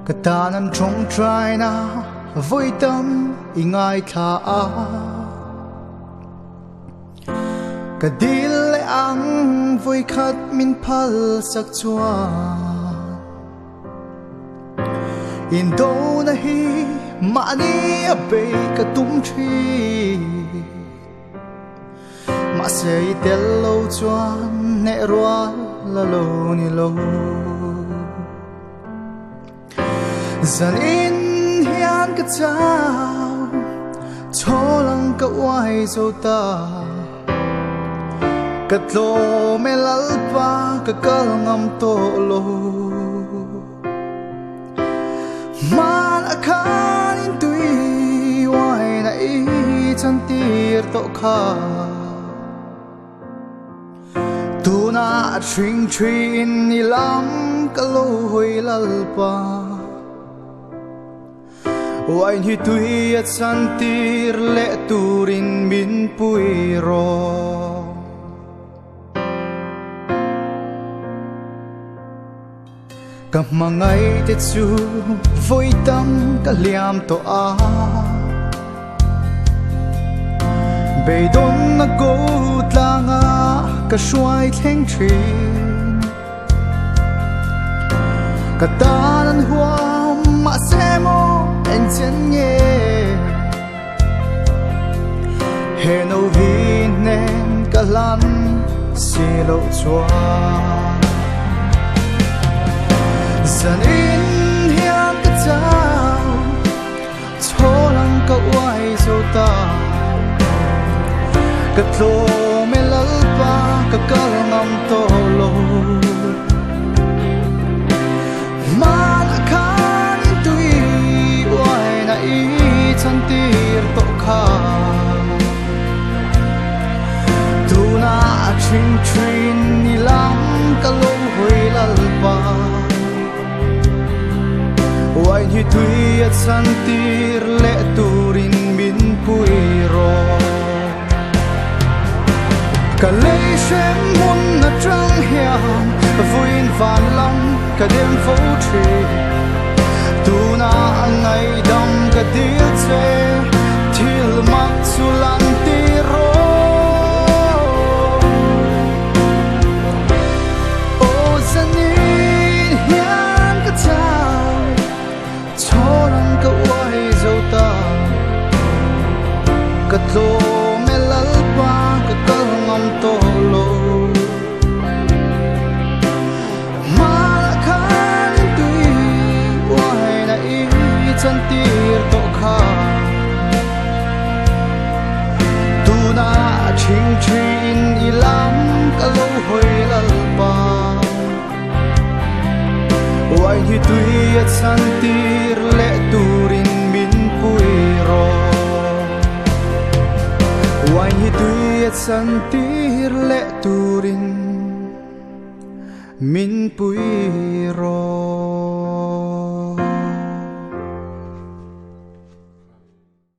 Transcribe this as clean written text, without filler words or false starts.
Cả ta nằm trong trái na với tâm ý ngài thả cả đi lệ ang với khát min phal sắc chua in đâu na hi mà đi về cả tung chi mà sẽ tel lâu chuan nè roa la lâu ni lâu dần in hian cả chào cho lăng cả oai dâu ta cả lô mê lalpa cả cơ ngâm tổ lô mà đã khá nên tuy oai nãy chân tiệt tổ khá tu na chuyên chuyên ni lắm cả lô hồi lalpa oai hi tuy at san tir lệ turin min pui ro cả mà ngày tết chu vui tâm cả liam to a bề đông na go tlanga cả xoay theng trin cả ta nan hoa mà sẽ mo anh chân nghe hè nâu vi nên cả lan xì lâu chua dần in hiang cả chào cho lăng cả oai dâu ta cả lô mê lalpa cả cơ ngâm tô lô mà đã khá nên tuy oai nãy chân tiệt tổ khá tu na chuyên chuyên ni lắm cả lô hồi lalpa oai hi tuy at san tir lệ turin min pui ro cả lê xem mun na trăng hiang vuin van lăng cả đêm phố trì tu na ngày đông cả tiết xe thil mặc su lan ti ro ô dân in hiang cả chào cho lăng cả oai dâu ta cả lô mê lalpa cả cơ ngâm tô lô mà đã khá nên tuy oai nãy chân tiệt tổ khá tu na chinh chinh y lắm cả lâu hồi lalpa oai hi tuy at san tir lệ turin min pui ro oai hi tuy at san tir lệ turin min pui ro